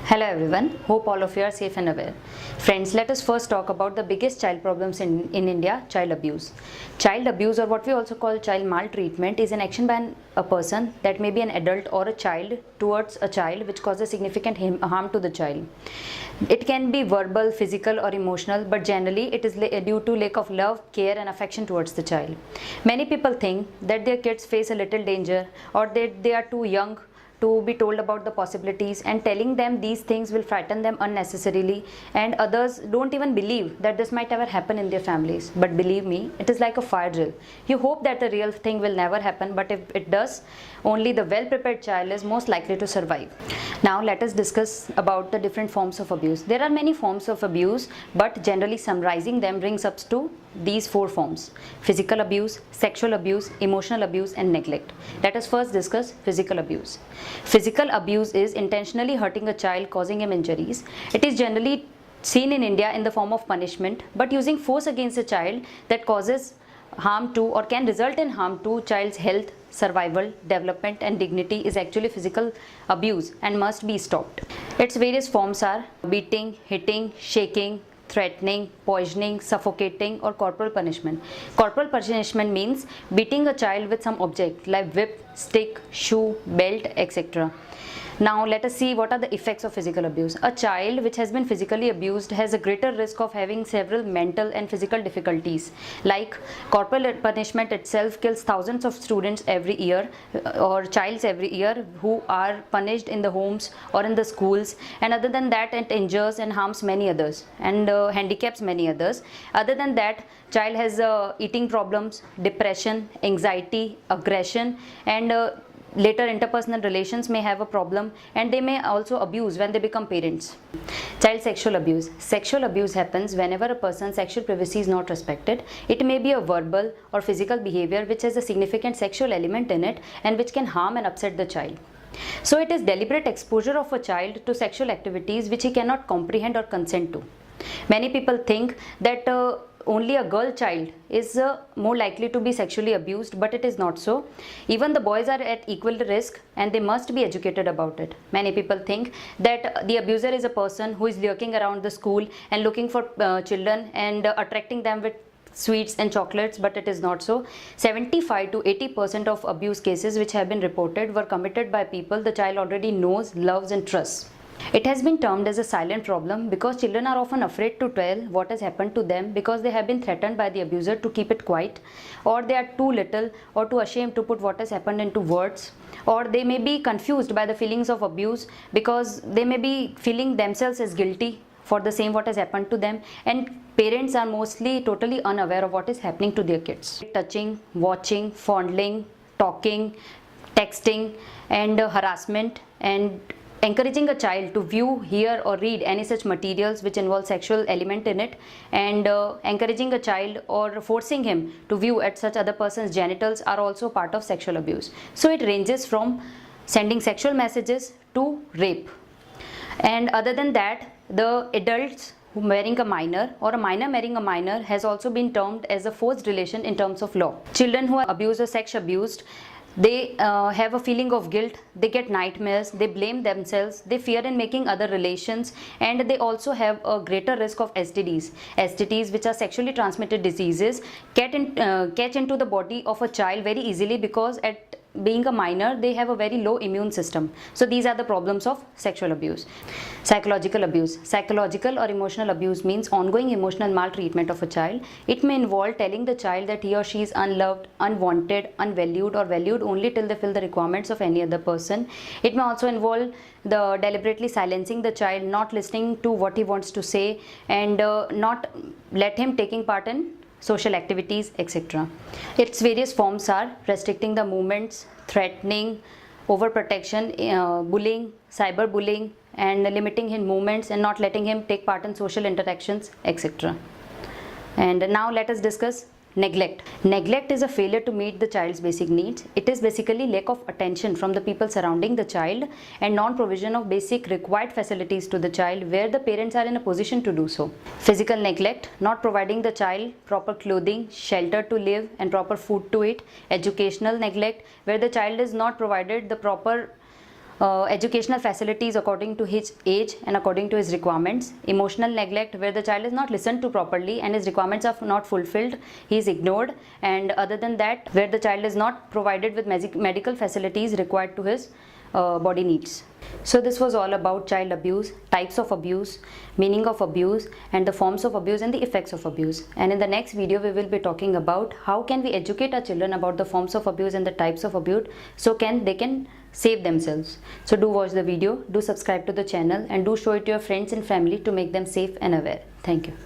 Hello everyone, hope all of you are safe and aware. Friends, let us first talk about the biggest child problems in India, child abuse. Child abuse, or what we also call child maltreatment, is an action by a person, that may be an adult or a child, towards a child which causes significant harm to the child. It can be verbal, physical or emotional, but generally it is due to lack of love, care and affection towards the child. Many people think that their kids face a little danger, or that they are too young to be told about the possibilities, and telling them these things will frighten them unnecessarily, and others don't even believe that this might ever happen in their families. But believe me, it is like a fire drill. You hope that the real thing will never happen, but if it does, only the well prepared child is most likely to survive. Now let us discuss about the different forms of abuse. There are many forms of abuse, but generally summarizing them brings up to these four forms: physical abuse, sexual abuse, emotional abuse and neglect. Let us first discuss physical abuse. Physical abuse is intentionally hurting a child, causing him injuries. It is generally seen in India in the form of punishment, but using force against a child that causes harm to or can result in harm to child's health, survival, development and dignity is actually physical abuse and must be stopped. Its various forms are beating, hitting, shaking, threatening, poisoning, suffocating or corporal punishment. Corporal punishment means beating a child with some object like whip, stick, shoe, belt, etc. Now let us see what are the effects of physical abuse. A child which has been physically abused has a greater risk of having several mental and physical difficulties. Like corporal punishment itself kills thousands of students every year, or childs every year, who are punished in the homes or in the schools, and other than that it injures and harms many others and handicaps many others. Other than that, child has eating problems, depression, anxiety, aggression, and later interpersonal relations may have a problem, and they may also abuse when they become parents. Child sexual abuse. Sexual abuse happens whenever a person's sexual privacy is not respected. It may be a verbal or physical behavior which has a significant sexual element in it and which can harm and upset the child. So it is deliberate exposure of a child to sexual activities which he cannot comprehend or consent to. Many people think that only a girl child is more likely to be sexually abused, but it is not so. Even the boys are at equal risk and they must be educated about it. Many people think that the abuser is a person who is lurking around the school and looking for children and attracting them with sweets and chocolates, but it is not so. 75 to 80% of abuse cases which have been reported were committed by people the child already knows, loves and trusts. It has been termed as a silent problem because children are often afraid to tell what has happened to them because they have been threatened by the abuser to keep it quiet, or they are too little or too ashamed to put what has happened into words, or they may be confused by the feelings of abuse because they may be feeling themselves as guilty for the same what has happened to them, and parents are mostly totally unaware of what is happening to their kids. Touching, watching, fondling, talking, texting and harassment, and encouraging a child to view, hear or read any such materials which involve sexual element in it, and encouraging a child or forcing him to view at such other person's genitals are also part of sexual abuse. So it ranges from sending sexual messages to rape. And other than that, the adults who marrying a minor or a minor marrying a minor has also been termed as a forced relation in terms of law. Children who are abused or sex abused, they have a feeling of guilt, they get nightmares, they blame themselves, they fear in making other relations, and they also have a greater risk of STDs. STDs, which are sexually transmitted diseases, catch into the body of a child very easily because at being a minor they have a very low immune system. So these are the problems of sexual abuse. Psychological abuse. Psychological or emotional abuse means ongoing emotional maltreatment of a child. It may involve telling the child that he or she is unloved, unwanted, unvalued or valued only till they fill the requirements of any other person. It may also involve the deliberately silencing the child, not listening to what he wants to say, and not let him taking part in social activities, etc. Its various forms are restricting the movements, threatening, overprotection, bullying, cyberbullying, and limiting his movements and not letting him take part in social interactions, etc. And now let us discuss neglect. Neglect is a failure to meet the child's basic needs. It is basically lack of attention from the people surrounding the child and non-provision of basic required facilities to the child where the parents are in a position to do so. Physical neglect, not providing the child proper clothing, shelter to live and proper food to eat. Educational neglect, where the child is not provided the proper educational facilities according to his age and according to his requirements, emotional neglect where the child is not listened to properly and his requirements are not fulfilled, he is ignored, and other than that where the child is not provided with medical facilities required to his body needs. So this was all about child abuse, types of abuse, meaning of abuse, and the forms of abuse and the effects of abuse. And in the next video we will be talking about how can we educate our children about the forms of abuse and the types of abuse so they can save themselves. So do watch the video, do subscribe to the channel, and do show it to your friends and family to make them safe and aware. Thank you.